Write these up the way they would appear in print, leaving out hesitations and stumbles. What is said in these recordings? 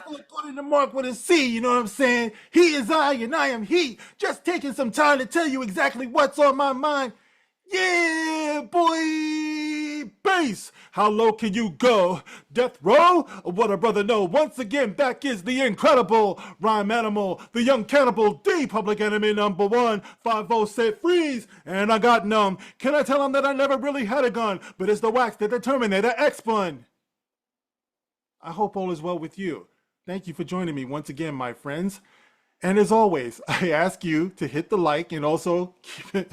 apple according to Mark with a C, you know what I'm saying? He is I and I am he. Just taking some time to tell you exactly what's on my mind. Yeah, boy, bass. How low can you go? Death row? What a brother know. Once again, back is the incredible rhyme animal, the young cannibal, the public enemy number one. 5-0 said freeze, and I got numb. Can I tell him that I never really had a gun, but it's the wax that the Terminator X-spun? I hope all is well with you. Thank you for joining me once again, my friends. And as always, I ask you to hit the like and also keep it.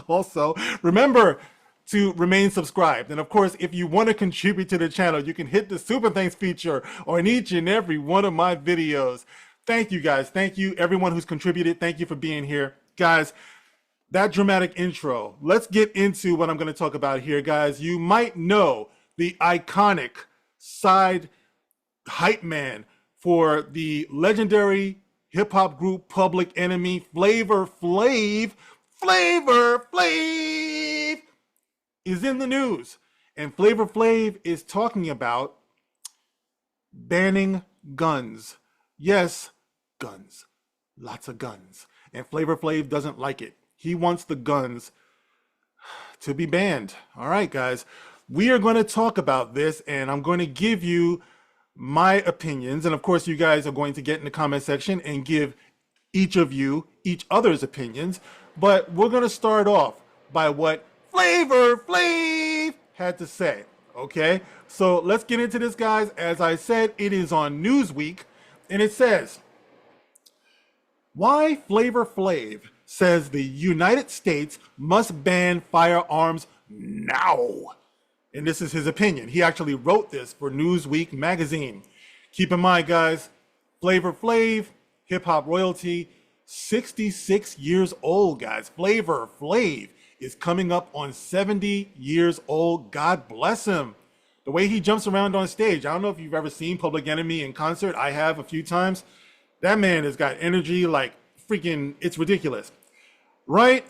Also, remember to remain subscribed. And of course, if you want to contribute to the channel, you can hit the Super Thanks feature on each and every one of my videos. Thank you guys. Thank you everyone who's contributed. Thank you for being here. Guys, that dramatic intro. Let's get into what I'm going to talk about here, guys. You might know the iconic side hype man for the legendary hip-hop group Public Enemy, Flavor Flav. Flavor Flav is in the news, and Flavor Flav is talking about banning guns. Yes, guns. Lots of guns. And Flavor Flav doesn't like it. He wants the guns to be banned. All right, guys. We are going to talk about this, and I'm going to give you my opinions. And of course, you guys are going to get in the comment section and give each of you each other's opinions. But we're going to start off by what Flavor Flav had to say, okay? So let's get into this, guys. As I said, it is on Newsweek, and it says, why Flavor Flav says the United States must ban firearms now. And this is his opinion. He actually wrote this for Newsweek magazine. Keep in mind, guys, Flavor Flav, hip-hop royalty, 66 years old, guys. Flavor Flav is coming up on 70 years old. God bless him. The way he jumps around on stage. I don't know if you've ever seen Public Enemy in concert. I have a few times. That man has got energy like freaking, it's ridiculous. Right,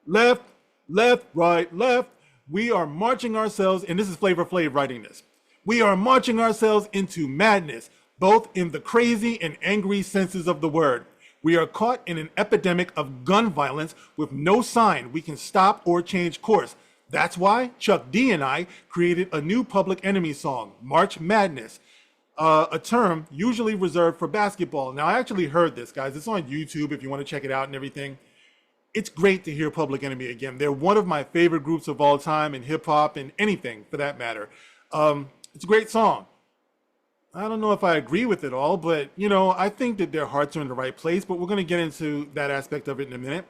left, left, right, left. We are marching ourselves, and this is Flavor Flav writing this. We are marching ourselves into madness, both in the crazy and angry senses of the word. We are caught in an epidemic of gun violence with no sign we can stop or change course. That's why Chuck D and I created a new Public Enemy song, March Madness, a term usually reserved for basketball. Now, I actually heard this, guys. It's on YouTube if you want to check it out and everything. It's great to hear Public Enemy again. They're one of my favorite groups of all time in hip hop and anything for that matter. It's a great song. I don't know if I agree with it all, but, you know, I think that their hearts are in the right place, but we're going to get into that aspect of it in a minute.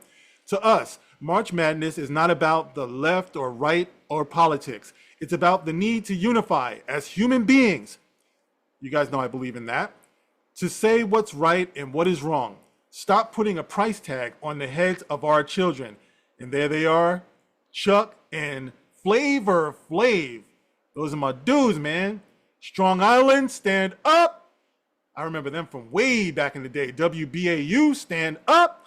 To us, March Madness is not about the left or right or politics. It's about the need to unify as human beings. You guys know I believe in that. To say what's right and what is wrong. Stop putting a price tag on the heads of our children. And there they are, Chuck and Flavor Flav. Those are my dudes, man. Strong Island, stand up. I remember them from way back in the day. WBAU, stand up.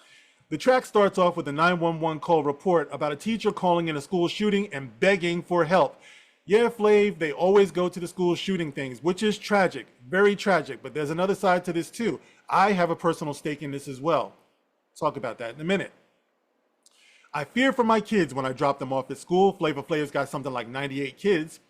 The track starts off with a 911 call report about a teacher calling in a school shooting and begging for help. Yeah, Flav, they always go to the school shooting things, which is tragic, very tragic. But there's another side to this too. I have a personal stake in this as well. Talk about that in a minute. I fear for my kids when I drop them off at school. Flavor Flav's got something like 98 kids.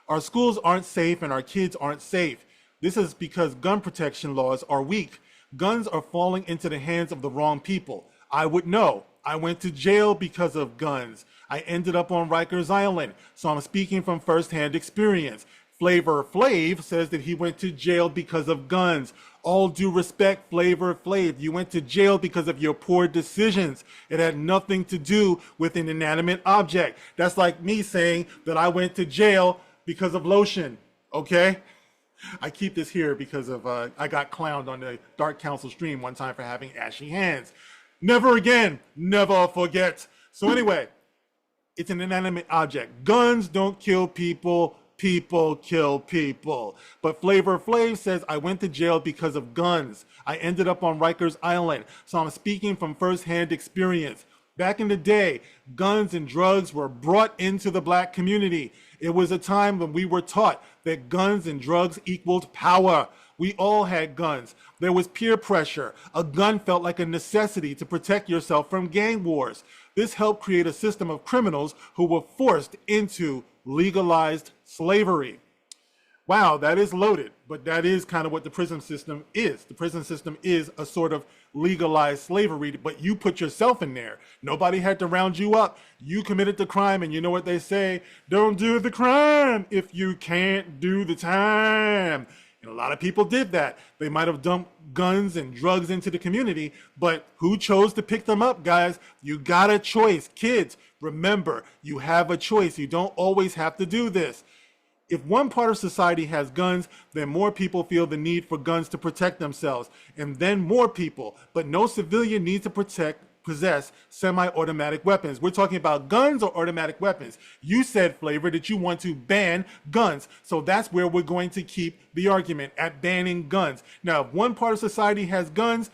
Our schools aren't safe and our kids aren't safe. This is because gun protection laws are weak. Guns are falling into the hands of the wrong people. I would know. I went to jail because of guns. I ended up on Rikers Island, so I'm speaking from firsthand experience. Flavor Flav says that he went to jail because of guns. All due respect, Flavor Flav, you went to jail because of your poor decisions. It had nothing to do with an inanimate object. That's like me saying that I went to jail because of lotion, okay? I keep this here because of I got clowned on the Dark Council stream one time for having ashy hands. Never again, never forget. So anyway, it's an inanimate object. Guns don't kill people, people kill people. But Flavor Flav says, I went to jail because of guns. I ended up on Rikers Island. So I'm speaking from firsthand experience. Back in the day, guns and drugs were brought into the black community. It was a time when we were taught that guns and drugs equaled power. We all had guns. There was peer pressure. A gun felt like a necessity to protect yourself from gang wars. This helped create a system of criminals who were forced into legalized slavery. Wow, that is loaded, but that is kind of what the prison system is. The prison system is a sort of legalized slavery, but you put yourself in there. Nobody had to round you up. You committed the crime, and you know what they say? Don't do the crime if you can't do the time. And a lot of people did that. They might have dumped guns and drugs into the community, but who chose to pick them up, guys? You got a choice. Kids, remember, you have a choice. You don't always have to do this. If one part of society has guns, then more people feel the need for guns to protect themselves, and then more people. But no civilian needs to possess semi-automatic weapons. We're talking about guns or automatic weapons. You said, Flavor, that you want to ban guns. So that's where we're going to keep the argument, at banning guns. Now, if one part of society has guns,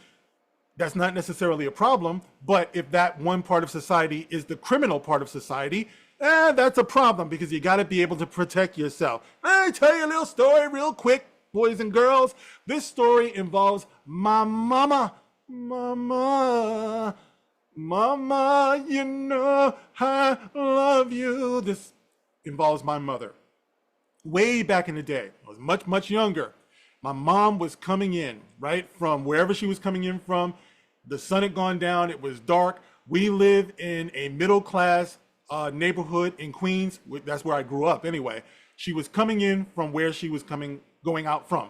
that's not necessarily a problem. But if that one part of society is the criminal part of society, that's a problem, because you got to be able to protect yourself. Let me tell you a little story real quick, boys and girls. This story involves my mama. Mama, you know I love you. This involves my mother. Way back in the day, I was much, much younger. My mom was coming in, right, from wherever she was coming in from. The sun had gone down. It was dark. We live in a middle-class neighborhood in Queens. That's where I grew up anyway. She was coming in from where she was going out from.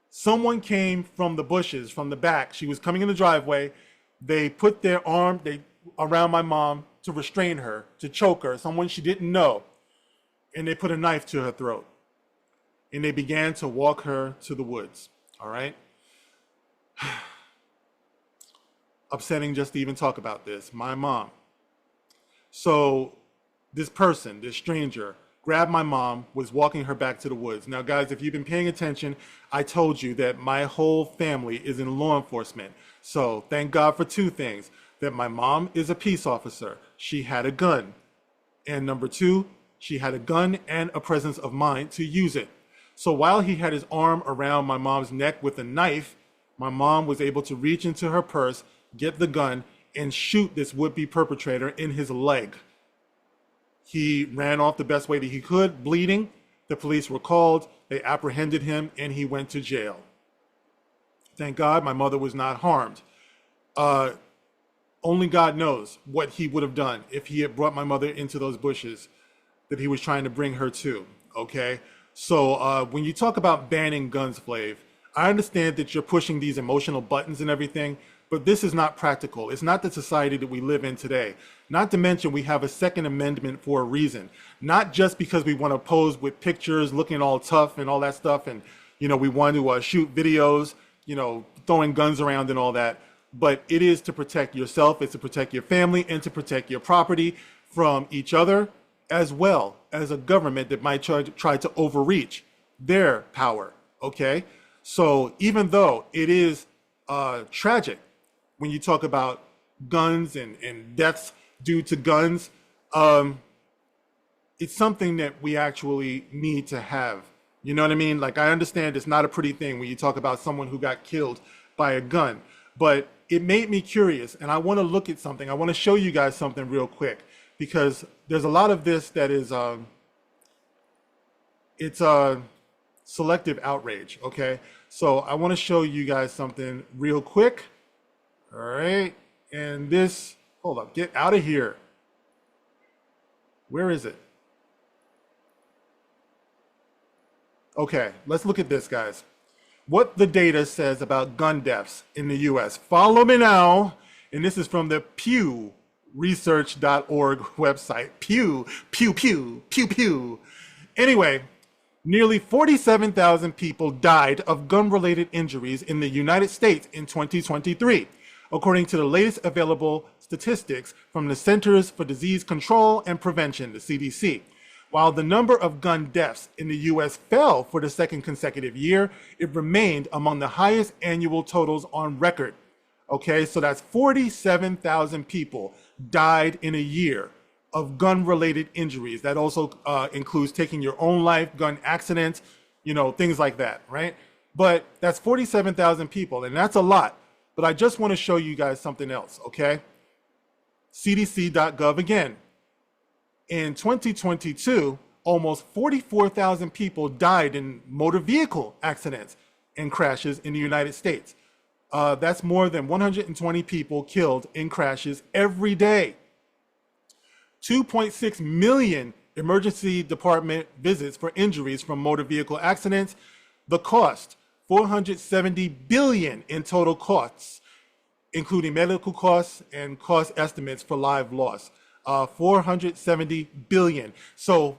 Someone came from the bushes, from the back. She was coming in the driveway. They put their arm around my mom to restrain her, to choke her, someone she didn't know. And they put a knife to her throat. And they began to walk her to the woods, all right? Upsetting just to even talk about this. My mom. So this person, this stranger, grabbed my mom, was walking her back to the woods. Now, guys, if you've been paying attention, I told you that my whole family is in law enforcement. So thank God for two things: that my mom is a peace officer. She had a gun. And number two, she had a gun and a presence of mind to use it. So while he had his arm around my mom's neck with a knife, my mom was able to reach into her purse, get the gun, and shoot this would-be perpetrator in his leg. He ran off the best way that he could, bleeding. The police were called, they apprehended him, and he went to jail. Thank God my mother was not harmed. Only God knows what he would have done if he had brought my mother into those bushes that he was trying to bring her to, okay? So when you talk about banning guns, Flav, I understand that you're pushing these emotional buttons and everything, but this is not practical. It's not the society that we live in today. Not to mention, we have a Second Amendment for a reason. Not just because we want to pose with pictures, looking all tough and all that stuff, and we want to shoot videos, throwing guns around and all that. But it is to protect yourself, it's to protect your family, and to protect your property from each other, as well as a government that might try to overreach their power. Okay, so even though it is tragic when you talk about guns and deaths due to guns, it's something that we actually need to have. You know what I mean? Like, I understand it's not a pretty thing when you talk about someone who got killed by a gun, but it made me curious, and I want to look at something. I want to show you guys something real quick, because there's a lot of this that is it's selective outrage. Okay, so I want to show you guys something real quick. All right, and this, hold up, get out of here. Where is it? Okay, let's look at this, guys. What the data says about gun deaths in the US. Follow me now. And this is from the pewresearch.org website. Pew, pew, pew, pew, pew. Anyway, nearly 47,000 people died of gun-related injuries in the United States in 2023, according to the latest available statistics from the Centers for Disease Control and Prevention, the CDC. While the number of gun deaths in the US fell for the second consecutive year, it remained among the highest annual totals on record. Okay, so that's 47,000 people died in a year of gun-related injuries. That also includes taking your own life, gun accidents, things like that, right? But that's 47,000 people, and that's a lot. But I just want to show you guys something else, okay? CDC.gov again. In 2022, almost 44,000 people died in motor vehicle accidents and crashes in the United States. That's more than 120 people killed in crashes every day. 2.6 million emergency department visits for injuries from motor vehicle accidents. The cost, 470 billion in total costs, including medical costs and cost estimates for live loss. 470 billion. So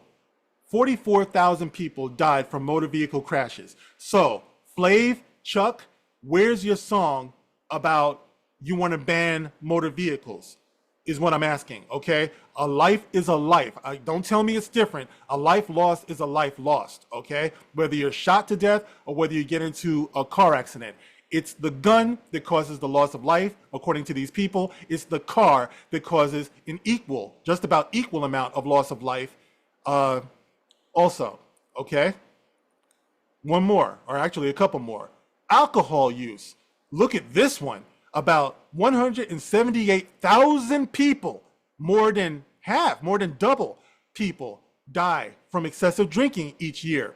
44,000 people died from motor vehicle crashes. So Flav, Chuck, where's your song about you want to ban motor vehicles? Is what I'm asking, okay? A life is a life. Don't tell me it's different. A life lost is a life lost, okay? Whether you're shot to death or whether you get into a car accident. It's the gun that causes the loss of life, according to these people. It's the car that causes an just about equal amount of loss of life also, okay? One more, or actually a couple more. Alcohol use. Look at this one. About 178,000 people, more than half, more than double people die from excessive drinking each year.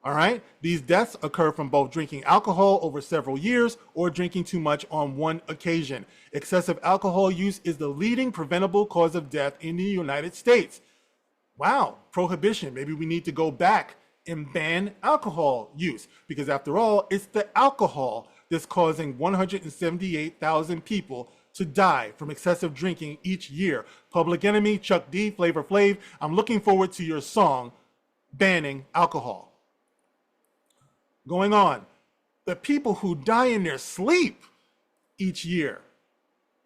All right. These deaths occur from both drinking alcohol over several years or drinking too much on one occasion. Excessive alcohol use is the leading preventable cause of death in the United States. Wow. Prohibition. Maybe we need to go back and ban alcohol use, because after all, it's the alcohol that's causing 178,000 people to die from excessive drinking each year. Public Enemy, Chuck D, Flavor Flav, I'm looking forward to your song banning alcohol. Going on, the people who die in their sleep each year.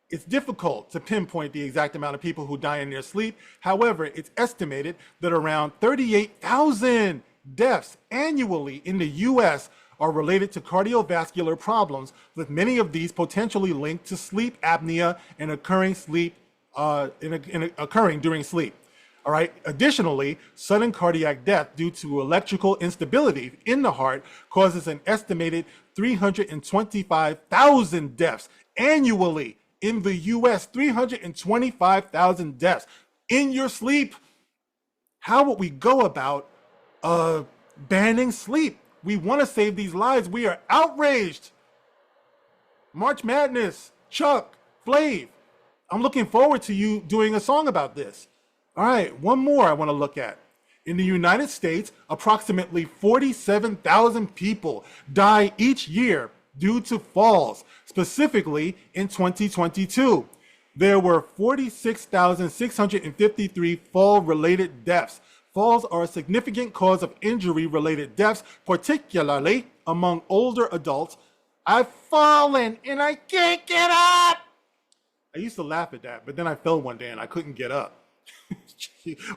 It's difficult to pinpoint the exact amount of people who die in their sleep. However, it's estimated that around 38,000 deaths annually in the US are related to cardiovascular problems, with many of these potentially linked to sleep apnea and occurring during sleep. All right. Additionally, sudden cardiac death due to electrical instability in the heart causes an estimated 325,000 deaths annually in the US. 325,000 deaths in your sleep. How would we go about banning sleep? We want to save these lives. We are outraged. March Madness, Chuck, Flav. I'm looking forward to you doing a song about this. All right, one more I want to look at. In the United States, approximately 47,000 people die each year due to falls. Specifically, in 2022, there were 46,653 fall-related deaths. Falls are a significant cause of injury-related deaths, particularly among older adults. I've fallen and I can't get up. I used to laugh at that, but then I fell one day and I couldn't get up.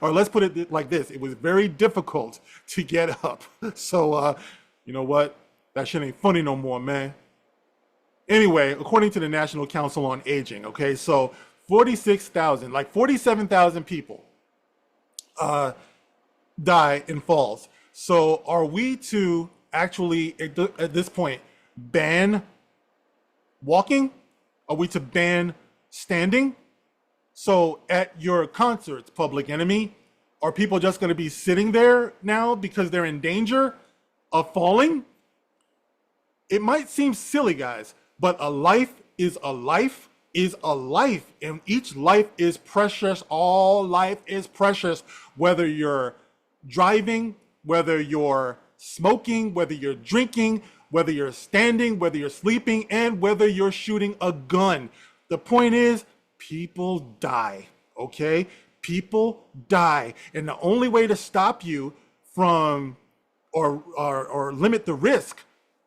Or let's put it like this. It was very difficult to get up. So, you know what? That shit ain't funny no more, man. Anyway, according to the National Council on Aging, okay, so 47,000 people die in falls. So are we to actually, at this point, ban walking? Are we to ban standing? So at your concerts, Public Enemy, are people just going to be sitting there now because they're in danger of falling? It might seem silly, guys, but a life is a life is a life, and each life is precious. All life is precious, whether you're driving, whether you're smoking, whether you're drinking, whether you're standing, whether you're sleeping, and whether you're shooting a gun. The point is, people die, okay? People die. And the only way to stop you from or limit the risk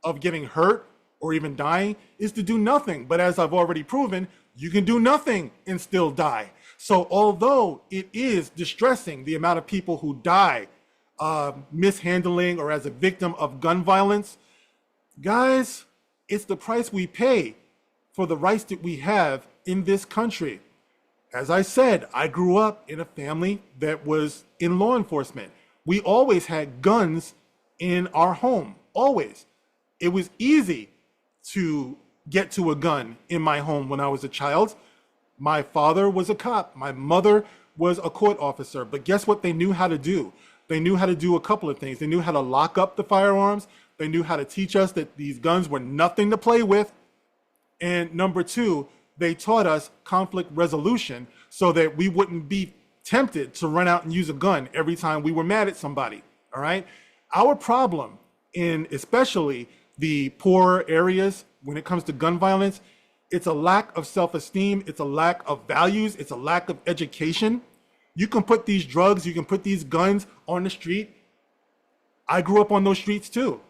of getting hurt or even dying is to do nothing. But as I've already proven, you can do nothing and still die. So although it is distressing, the amount of people who die mishandling or as a victim of gun violence, guys, it's the price we pay for the rights that we have in this country. As I said, I grew up in a family that was in law enforcement. We always had guns in our home, always. It was easy to get to a gun in my home when I was a child. My father was a cop. My mother was a court officer. But guess what they knew how to do? They knew how to do a couple of things. They knew how to lock up the firearms. They knew how to teach us that these guns were nothing to play with. And number two, they taught us conflict resolution so that we wouldn't be tempted to run out and use a gun every time we were mad at somebody. All right. Our problem in especially the poor areas when it comes to gun violence, it's a lack of self-esteem. It's a lack of values. It's a lack of education. You can put these drugs, you can put these guns on the street. I grew up on those streets too.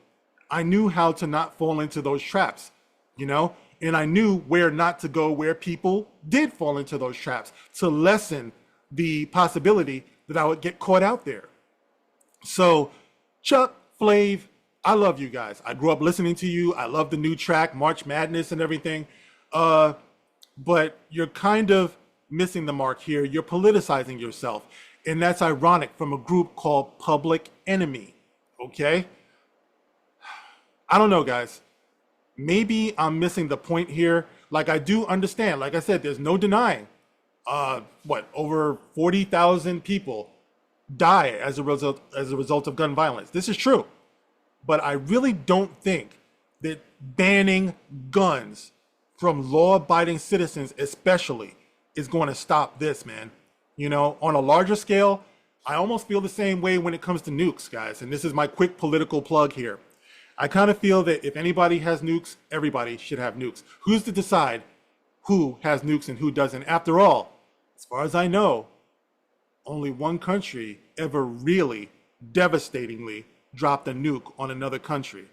I knew how to not fall into those traps, you know? And I knew where not to go where people did fall into those traps to lessen the possibility that I would get caught out there. So Chuck, Flav, I love you guys. I grew up listening to you. I love the new track, March Madness and everything. But you're kind of missing the mark here. You're politicizing yourself. And that's ironic from a group called Public Enemy. Okay? I don't know, guys. Maybe I'm missing the point here. Like, I do understand. Like I said, there's no denying. Over 40,000 people die as a result of gun violence. This is true. But I really don't think that banning guns from law-abiding citizens especially is going to stop this, man. You know, on a larger scale, I almost feel the same way when it comes to nukes, guys. And this is my quick political plug here. I kind of feel that if anybody has nukes, everybody should have nukes. Who's to decide who has nukes and who doesn't? After all, as far as I know, only one country ever really devastatingly dropped a nuke on another country.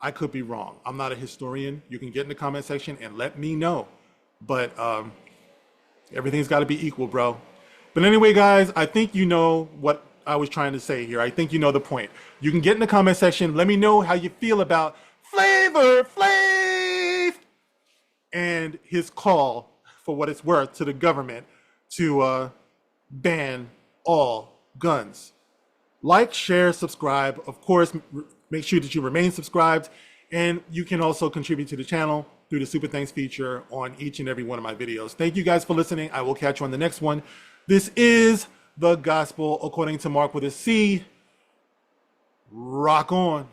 I could be wrong. I'm not a historian. You can get in the comment section and let me know. But everything's got to be equal, bro. But anyway, guys, I think you know what I was trying to say here. I think you know the point. You can get in the comment section. Let me know how you feel about Flavor Flav and his call, for what it's worth, to the government to ban all guns. Like, share, subscribe. Of course, make sure that you remain subscribed. And you can also contribute to the channel through the Super Thanks feature on each and every one of my videos. Thank you guys for listening. I will catch you on the next one. This is The Gospel According to Mark with a C. Rock on.